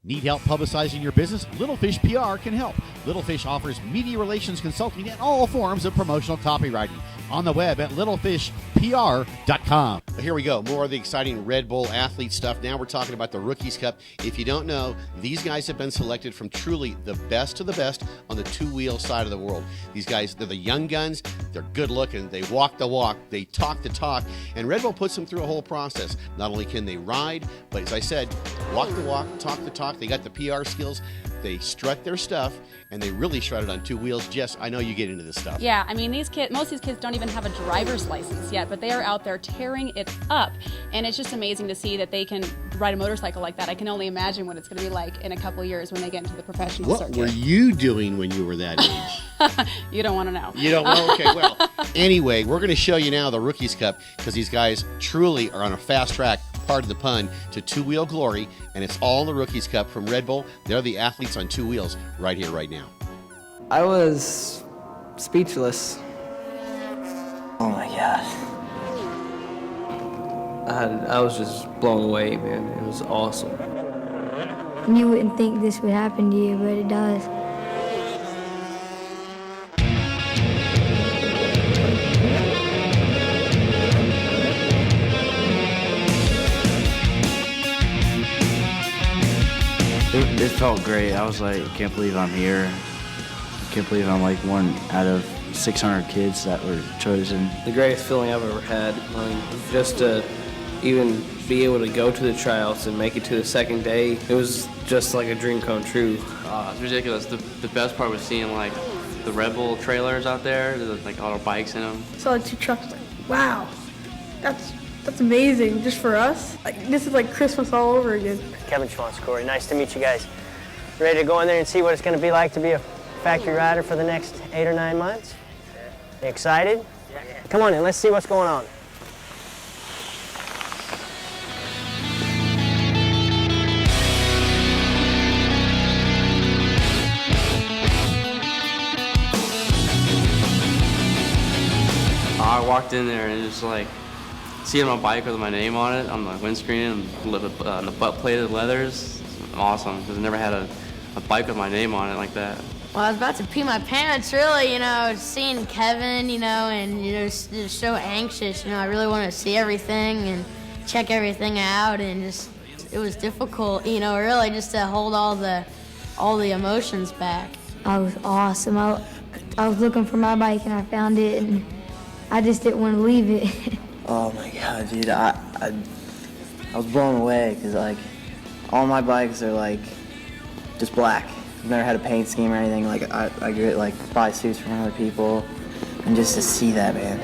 Need help publicizing your business? Little Fish PR can help. Little Fish offers media relations consulting and all forms of promotional copywriting. On the web at littlefishpr.com. Here we go. More of the exciting Red Bull athlete stuff. Now we're talking about the Rookies Cup. If you don't know, these guys have been selected from truly the best of the best on the two-wheel side of the world. These guys, they're the young guns. They're good looking. They walk the walk. They talk the talk. And Red Bull puts them through a whole process. Not only can they ride, but as I said, walk the walk, talk the talk. They got the PR skills. They strut their stuff, and they really strut it on two wheels. Jess, I know you get into this stuff. Yeah, I mean, most of these kids don't even have a driver's license yet, but they are out there tearing it up. And it's just amazing to see that they can ride a motorcycle like that. I can only imagine what it's going to be like in a couple of years when they get into the professional circuit. What were you doing when you were that age? You don't want to know. You don't know? Okay, well, anyway, we're going to show you now the Rookies Cup because these guys truly are on a fast track, pardon the pun, to two-wheel glory, and it's all the Rookies Cup from Red Bull. They're the athletes on two wheels right here, right now. I was speechless. Oh my God. I was just blown away, man. It was awesome. You wouldn't think this would happen to you, but it does. It felt great. I was like, I can't believe I'm here. I can't believe I'm like one out of 600 kids that were chosen. The greatest feeling I've ever had. I mean, just to even be able to go to the tryouts and make it to the second day, it was just like a dream come true. It's ridiculous. The best part was seeing like the Red Bull trailers out there, like all the bikes in them. Saw the two trucks, like, wow, that's amazing just for us. Like, this is like Christmas all over again. Kevin Schwantz, Corey. Nice to meet you guys. Ready to go in there and see what it's going to be like to be a factory rider for the next 8 or 9 months? You excited? Yeah. Come on in, let's see what's going on. I walked in there and it was like, seeing my bike with my name on it on the windscreen and the butt-plated leathers, awesome, because I never had a bike with my name on it like that. Well, I was about to pee my pants, really, seeing Kevin, and, just so anxious, I really wanted to see everything and check everything out, and it was difficult, really just to hold all the emotions back. I was awesome. I was looking for my bike and I found it, and I just didn't want to leave it. Oh my God, dude, I was blown away because like all my bikes are like just black. I've never had a paint scheme or anything. Like I get like buy suits from other people, and just to see that, man,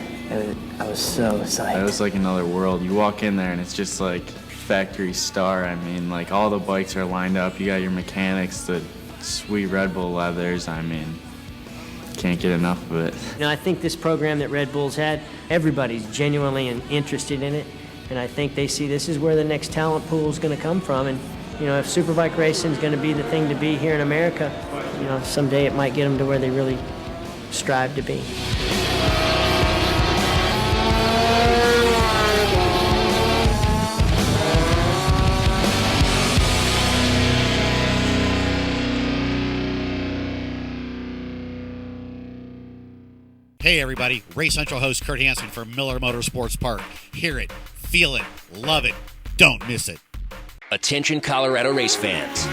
I was so psyched. It was like another world. You walk in there and it's just like factory star. I mean, like all the bikes are lined up. You got your mechanics, the sweet Red Bull leathers. I mean, can't get enough of it. I think this program that Red Bull's had, everybody's genuinely interested in it, and I think they see this is where the next talent pool is going to come from. And if superbike racing is going to be the thing to be here in America, someday it might get them to where they really strive to be. Hey everybody, Race Central host Kurt Hansen for Miller Motorsports Park. Hear it, feel it, love it, don't miss it. Attention Colorado race fans.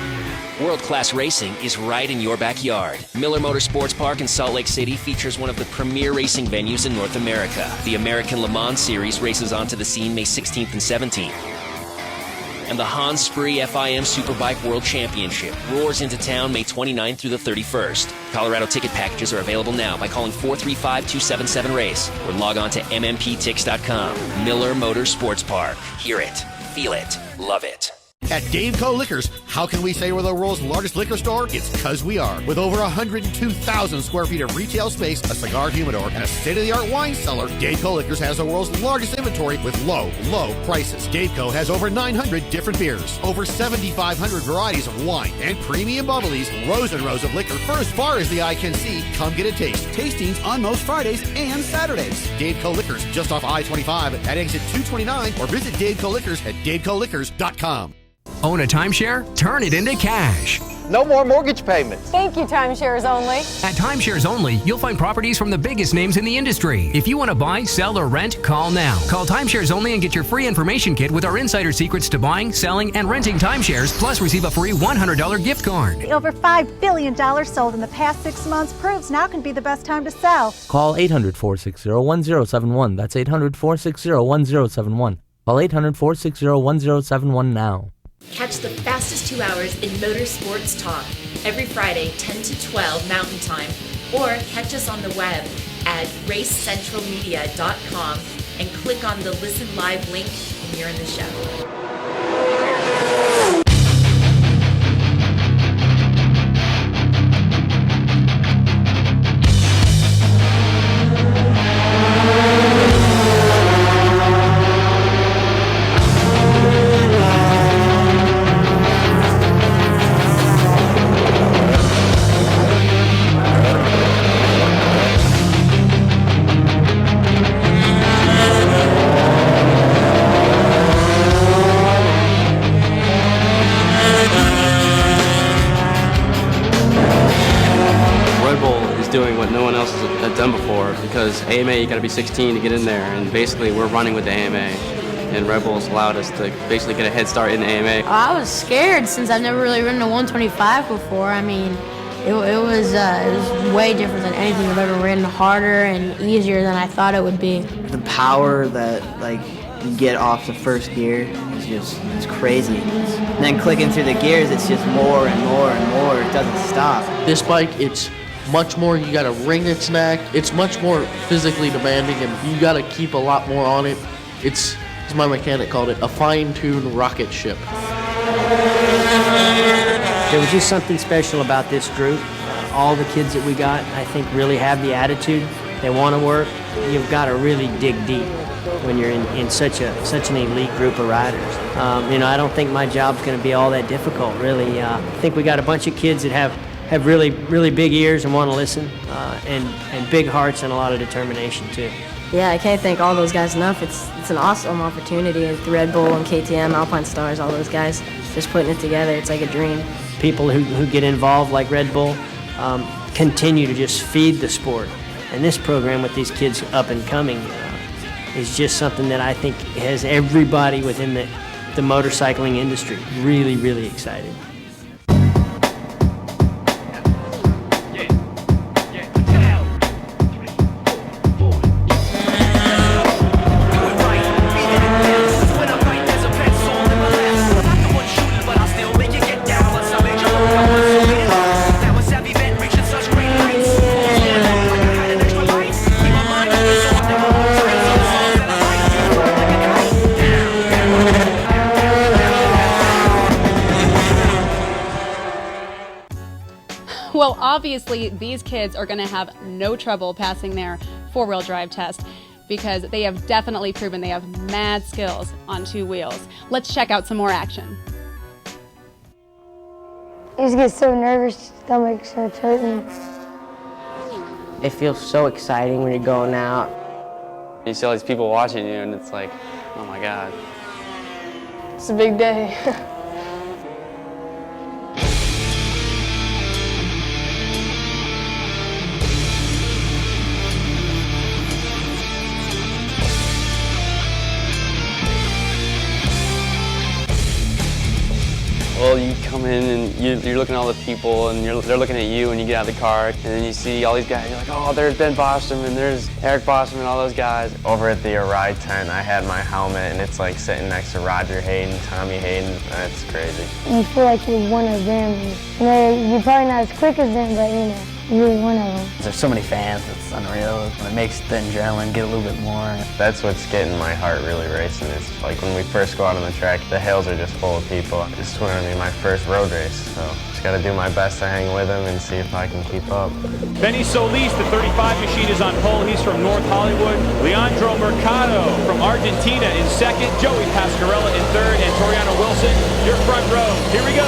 World-class racing is right in your backyard. Miller Motorsports Park in Salt Lake City features one of the premier racing venues in North America. The American Le Mans Series races onto the scene May 16th and 17th. And the Hans Spree FIM Superbike World Championship roars into town May 29th through the 31st. Colorado ticket packages are available now by calling 435-277-RACE or log on to mmptix.com. Miller Motorsports Park. Hear it, feel it, love it. At Daveco Liquors, how can we say we're the world's largest liquor store? It's because we are. With over 102,000 square feet of retail space, a cigar humidor, and a state-of-the-art wine cellar, Daveco Liquors has the world's largest inventory with low, low prices. Daveco has over 900 different beers, over 7,500 varieties of wine, and premium bubblies, rows and rows of liquor for as far as the eye can see. Come get a taste. Tastings on most Fridays and Saturdays. Daveco Liquors, just off I-25 at exit 229, or visit Daveco Liquors at davecoliquors.com. Own a timeshare? Turn it into cash. No more mortgage payments. Thank you, Timeshares Only. At Timeshares Only, you'll find properties from the biggest names in the industry. If you want to buy, sell, or rent, call now. Call Timeshares Only and get your free information kit with our insider secrets to buying, selling, and renting timeshares, plus receive a free $100 gift card. The over $5 billion sold in the past 6 months proves now can be the best time to sell. Call 800-460-1071. That's 800-460-1071. Call 800-460-1071 now. Catch the fastest 2 hours in motorsports talk every Friday, 10 to 12 Mountain Time, or catch us on the web at racecentralmedia.com and click on the Listen Live link when you're in the show. Doing what no one else has done before, because AMA, you got to be 16 to get in there, and basically we're running with the AMA, and Red Bull's allowed us to basically get a head start in the AMA. I was scared since I've never really ridden a 125 before. I mean, it was way different than anything I've ever ridden, harder and easier than I thought it would be. The power that you get off the first gear is it's crazy. And then clicking through the gears, it's just more and more and more. It doesn't stop. This bike, it's much more, you gotta wring its neck. It's much more physically demanding, and you gotta keep a lot more on it. It's, as my mechanic called it, a fine-tuned rocket ship. There was just something special about this group. All the kids that we got, I think, really have the attitude. They want to work. You've got to really dig deep when you're in such an elite group of riders. I don't think my job's going to be all that difficult, really. I think we got a bunch of kids that have really, really big ears and want to listen, and big hearts and a lot of determination, too. Yeah, I can't thank all those guys enough. It's an awesome opportunity. And Red Bull and KTM, Alpine Stars, all those guys just putting it together. It's like a dream. People who get involved like Red Bull continue to just feed the sport. And this program with these kids up and coming is just something that I think has everybody within the motorcycling industry really, really excited. Well, obviously, these kids are going to have no trouble passing their four-wheel drive test because they have definitely proven they have mad skills on two wheels. Let's check out some more action. I just get so nervous, stomach starts hurting. It feels so exciting when you're going out. You see all these people watching you, and it's like, oh my God. It's a big day. Well, you come in and you're looking at all the people, and they're looking at you when you get out of the car, and then you see all these guys. You're like, oh, there's Ben Bostrom and there's Eric Bostrom and all those guys. Over at the ride tent, I had my helmet, and it's like sitting next to Roger Hayden, Tommy Hayden. That's crazy. You feel like you're one of them. You're probably not as quick as them, but you're really one of them. There's so many fans, it's unreal. It makes the adrenaline get a little bit more. That's what's getting my heart really racing. It's like when we first go out on the track, the hills are just full of people. This is going to be my first road race, so just got to do my best to hang with them and see if I can keep up. Benny Solis, the 35 machine, is on pole. He's from North Hollywood. Leandro Mercado from Argentina in second. Joey Pascarella in third. And Toriano Wilson, your front row. Here we go.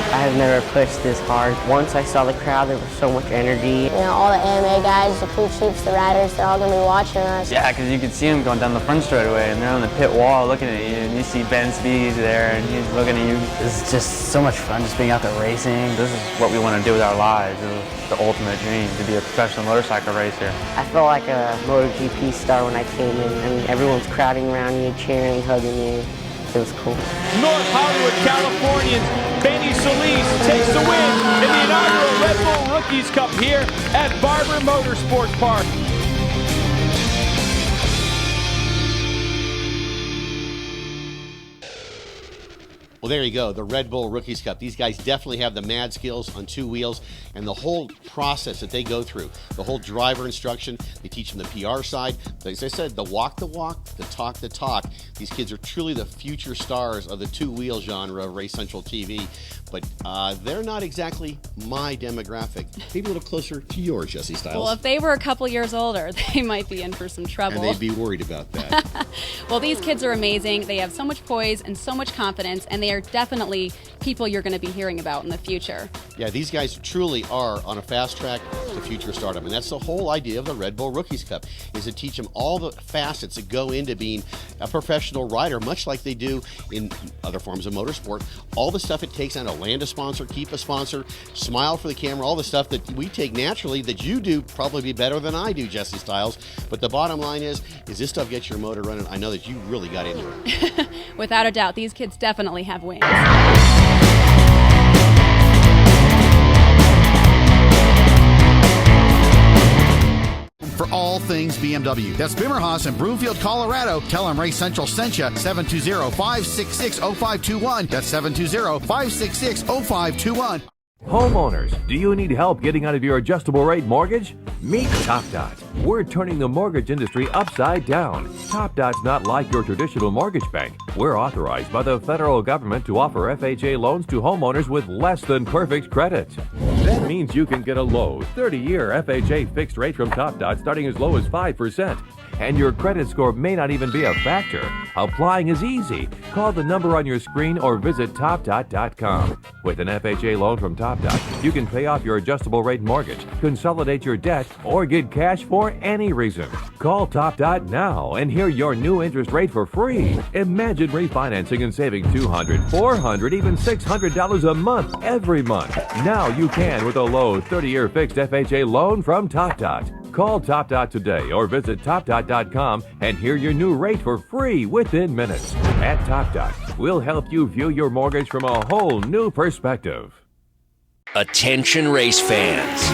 I I have never pushed this hard. Once I saw the crowd, there was so much energy. You know, all the AMA guys, the crew chiefs, the riders, they're all going to be watching us. Yeah, because you can see them going down the front straightaway, and they're on the pit wall looking at you, and you see Ben Speedy's there, and he's looking at you. It's just so much fun just being out there racing. This is what we want to do with our lives. This is the ultimate dream, to be a professional motorcycle racer. I felt like a MotoGP star when I came in. I mean, everyone's crowding around you, cheering, hugging you. It was cool. North Hollywood, Californian Benny Solis takes the win in the inaugural Red Bull Rookies Cup here at Barber Motorsports Park. Well, there you go, the Red Bull Rookies Cup. These guys definitely have the mad skills on two wheels, and the whole process that they go through, the whole driver instruction, they teach them the PR side. As I said, the walk, the talk, the talk. These kids are truly the future stars of the two-wheel genre of Race Central TV, but they're not exactly my demographic. Maybe a little closer to yours, Jesse Styles. Well, if they were a couple years older, they might be in for some trouble. And they'd be worried about that. Well, these kids are amazing. They have so much poise and so much confidence, and they are definitely people you're going to be hearing about in the future. Yeah, these guys truly are on a fast track to future stardom, and that's the whole idea of the Red Bull Rookies Cup, is to teach them all the facets that go into being a professional rider, much like they do in other forms of motorsport. All the stuff it takes on to land a sponsor, keep a sponsor, smile for the camera, all the stuff that we take naturally that you do probably be better than I do, Jesse Styles. But the bottom line is this stuff gets your motor running? I know that you really got into it. Without a doubt, these kids definitely have wings. For all things BMW. That's Bimmerhaus in Broomfield, Colorado. Tell them Race Central sent you. 720-566-0521. That's 720-566-0521. Homeowners, do you need help getting out of your adjustable rate mortgage? Meet TopDot. We're turning the mortgage industry upside down. TopDot's not like your traditional mortgage bank. We're authorized by the federal government to offer FHA loans to homeowners with less than perfect credit. That means you can get a low 30-year FHA fixed rate from TopDot starting as low as 5%. And your credit score may not even be a factor. Applying is easy. Call the number on your screen or visit TopDot.com. With an FHA loan from TopDot, you can pay off your adjustable rate mortgage, consolidate your debt, or get cash for any reason. Call TopDot now and hear your new interest rate for free. Imagine refinancing and saving $200, $400, even $600 a month every month. Now you can with a low 30-year fixed FHA loan from TopDot. Call TopDot today or visit TopDot.com and hear your new rate for free within minutes. At TopDot, we'll help you view your mortgage from a whole new perspective. Attention race fans.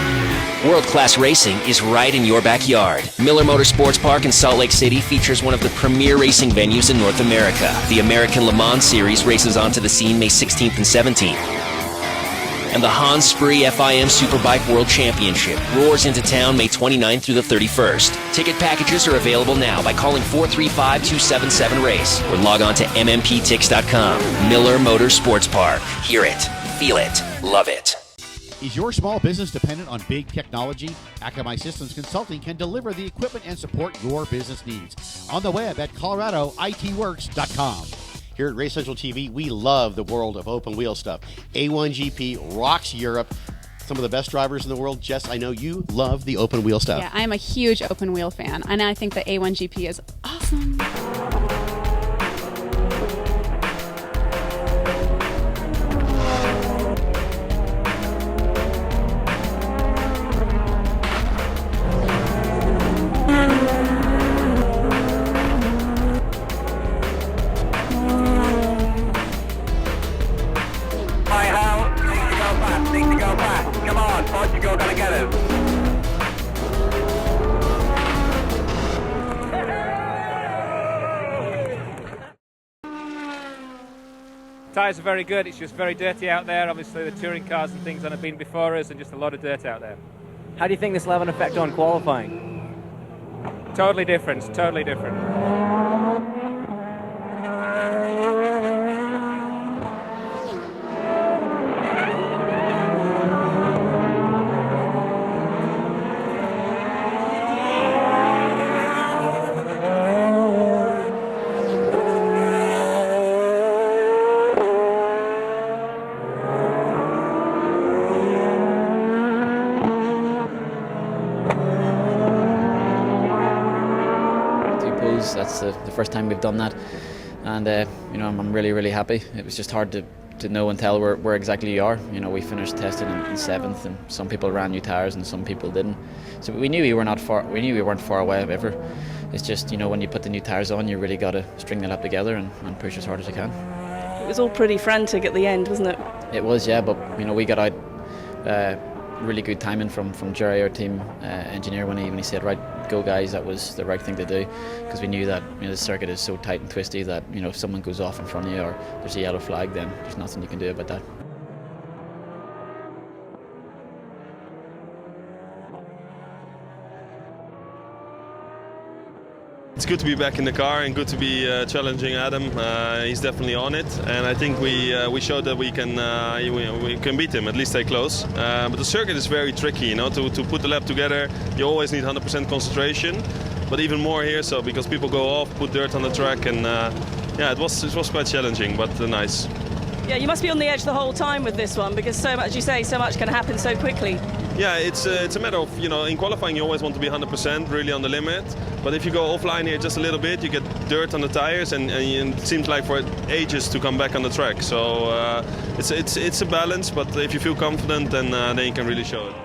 World-class racing is right in your backyard. Miller Motorsports Park in Salt Lake City features one of the premier racing venues in North America. The American Le Mans Series races onto the scene May 16th and 17th. And the Hans Spree FIM Superbike World Championship roars into town May 29th through the 31st. Ticket packages are available now by calling 435-277-RACE or log on to mmptix.com. Miller Motorsports Park. Hear it, feel it, love it. Is your small business dependent on big technology? Akamai Systems Consulting can deliver the equipment and support your business needs. On the web at coloradoitworks.com. Here at Race Central TV, we love the world of open wheel stuff. A1GP rocks Europe. Some of the best drivers in the world. Jess, I know you love the open wheel stuff. Yeah, I'm a huge open wheel fan, and I think the A1GP is awesome. Tyres are very good, it's just very dirty out there. Obviously the touring cars and things that have been before us and just a lot of dirt out there. How do you think this will have an effect on qualifying? Totally different, totally different. the first time we've done that, and you know, I'm really happy. It was just hard to know and tell where exactly you are. You know, we finished testing in 7th, and some people ran new tyres and some people didn't. So we knew we weren't far away ever. It's just, you know, when you put the new tyres on, you really got to string that up together and push as hard as you can. It was all pretty frantic at the end, wasn't it? It was, yeah, but you know, we got out really good timing from Jerry, our team engineer, when he said, right, go guys. That was the right thing to do, because we knew that, you know, the circuit is so tight and twisty that, you know, if someone goes off in front of you or there's a yellow flag, then there's nothing you can do about that. It's good to be back in the car and good to be challenging Adam. He's definitely on it, and I think we showed that we can beat him, at least stay close. But the circuit is very tricky, you know. To put the lap together, you always need 100% concentration. But even more here, so because people go off, put dirt on the track, and yeah, it was quite challenging, but nice. Yeah, you must be on the edge the whole time with this one, because so much, as you say, so much can happen so quickly. Yeah, it's a matter of, you know, in qualifying you always want to be 100%, really on the limit. But if you go offline here just a little bit, you get dirt on the tires, and it seems like for ages to come back on the track. So it's a balance, but if you feel confident, then you can really show it.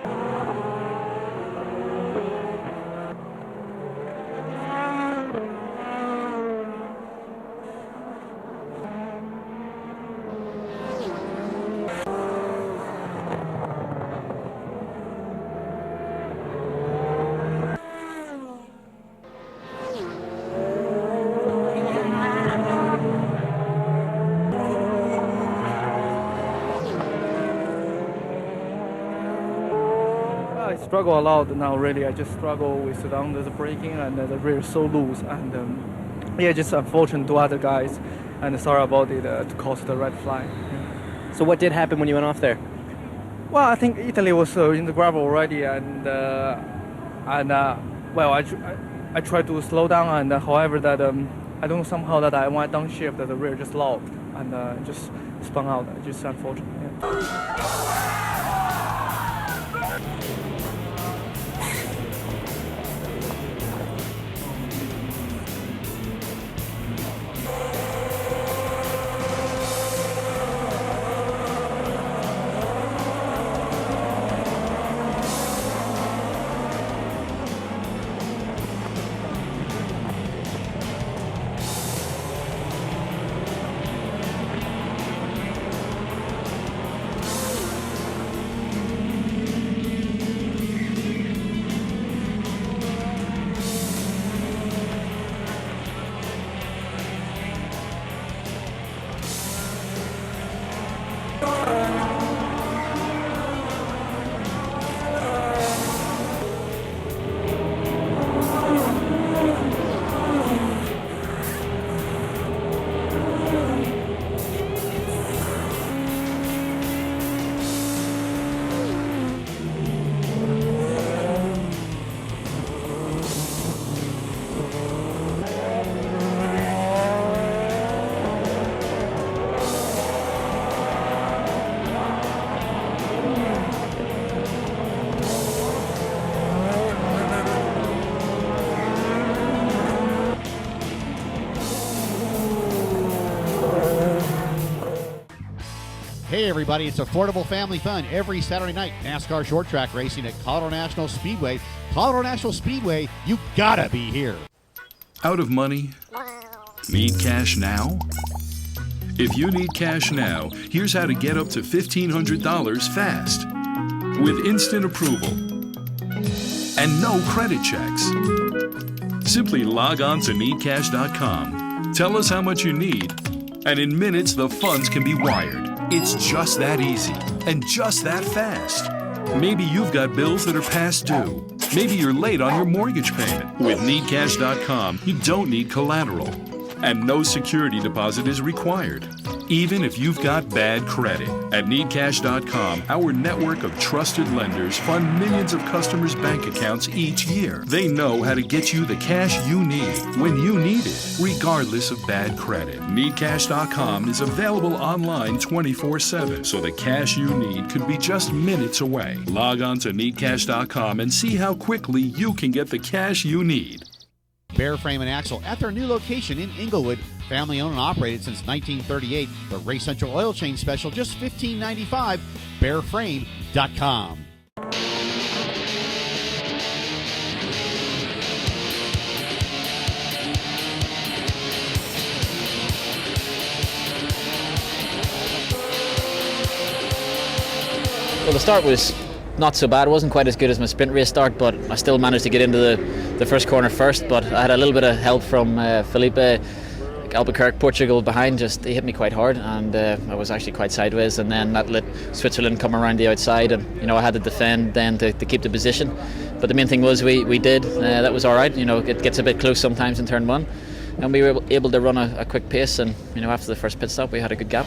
I struggle a lot now, really. I just struggle with the braking and the rear so loose, and yeah, just unfortunate to other guys, and sorry about it to cause the red flag. Yeah. So what did happen when you went off there? Well, I think Italy was in the gravel already, and well, I tried to slow down, and however that I don't know, somehow that I went downshift, the rear just locked and just spun out. Just unfortunate. Yeah. Hey everybody, it's affordable family fun every Saturday night. NASCAR short track racing at Colorado National Speedway. Colorado National Speedway, you gotta be here. Out of money? Need cash now? If you need cash now, here's how to get up to $1,500 fast. With instant approval and no credit checks. Simply log on to needcash.com. Tell us how much you need, and in minutes the funds can be wired. It's just that easy and just that fast. Maybe you've got bills that are past due. Maybe you're late on your mortgage payment. With needcash.com, you don't need collateral, and no security deposit is required, even if you've got bad credit. At needcash.com, our network of trusted lenders fund millions of customers' bank accounts each year. They know how to get you the cash you need when you need it, regardless of bad credit. Needcash.com is available online 24/7, so the cash you need could be just minutes away. Log on to needcash.com and see how quickly you can get the cash you need. Bear Frame and Axle at their new location in Inglewood. Family owned and operated since 1938. The Race Central Oil Change Special, just $15.95. BearFrame.com. Well, the start was not so bad. It wasn't quite as good as my sprint race start, but I still managed to get into the first corner first. But I had a little bit of help from Felipe Albuquerque, Portugal, behind. He hit me quite hard, and I was actually quite sideways. And then that let Switzerland come around the outside, and I had to defend then to keep the position. But the main thing was we did. That was all right. It gets a bit close sometimes in turn one, and we were able to run a quick pace. And after the first pit stop, we had a good gap.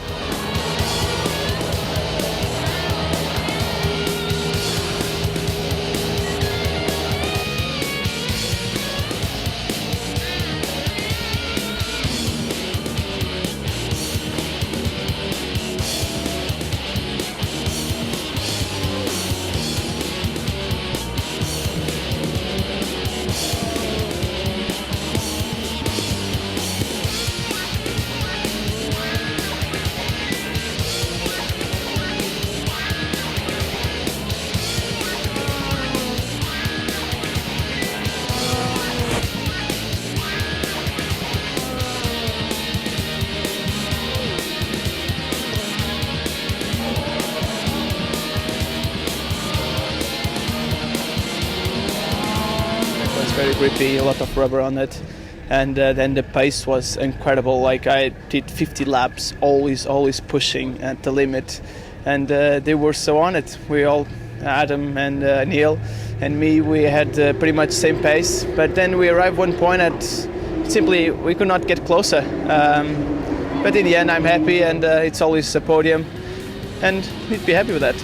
Very grippy, a lot of rubber on it, and then the pace was incredible. Like I did 50 laps, always pushing at the limit, and they were so on it. We all, Adam and Neil and me, we had pretty much same pace, but then we arrived one point at simply we could not get closer. But in the end, I'm happy, and it's always a podium, and we'd be happy with that.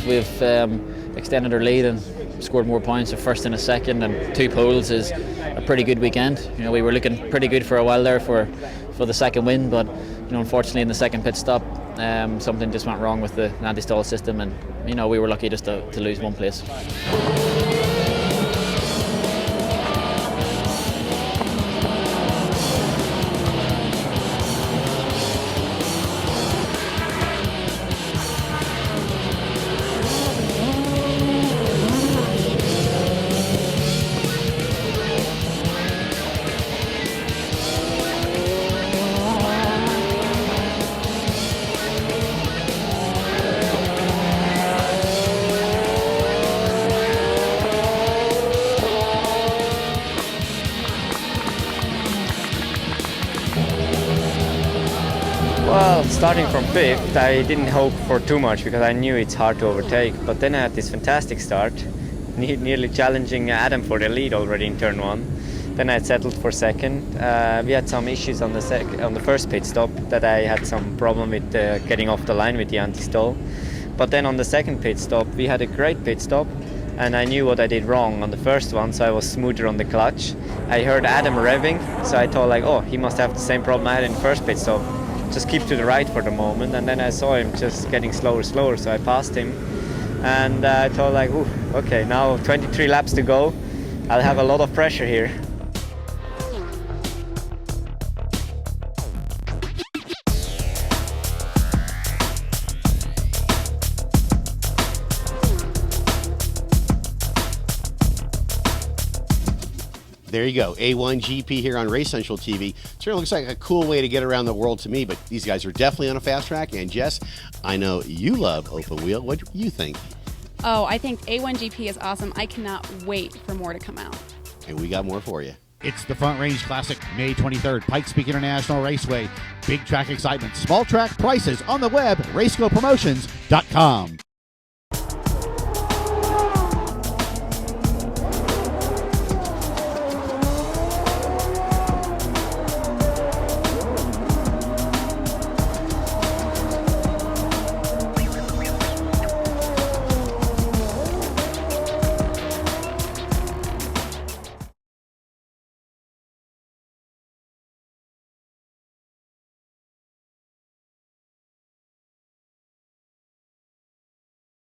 We've extended our lead and scored more points. A first and a second and 2 poles is a pretty good weekend. We were looking pretty good for a while there for the second win, but unfortunately in the second pit stop something just went wrong with the anti-stall system, and we were lucky just to lose one place. Well, starting from 5th, I didn't hope for too much because I knew it's hard to overtake. But then I had this fantastic start, nearly challenging Adam for the lead already in turn 1. Then I settled for 2nd. We had some issues on the first pit stop that I had some problem with getting off the line with the anti-stall. But then on the 2nd pit stop, we had a great pit stop, and I knew what I did wrong on the first one, so I was smoother on the clutch. I heard Adam revving, so I thought like, oh, he must have the same problem I had in the first pit stop. Just keep to the right for the moment, and then I saw him just getting slower, so I passed him, and I thought like, ooh, okay, now 23 laps to go, I'll have a lot of pressure here. There you go. A1GP here on Race Central TV. Sure looks like a cool way to get around the world to me, but these guys are definitely on a fast track. And Jess, I know you love open wheel. What do you think? Oh, I think A1GP is awesome. I cannot wait for more to come out. And we got more for you. It's the Front Range Classic, May 23rd, Pikes Peak International Raceway. Big track excitement, small track prices on the web, racecopromotions.com.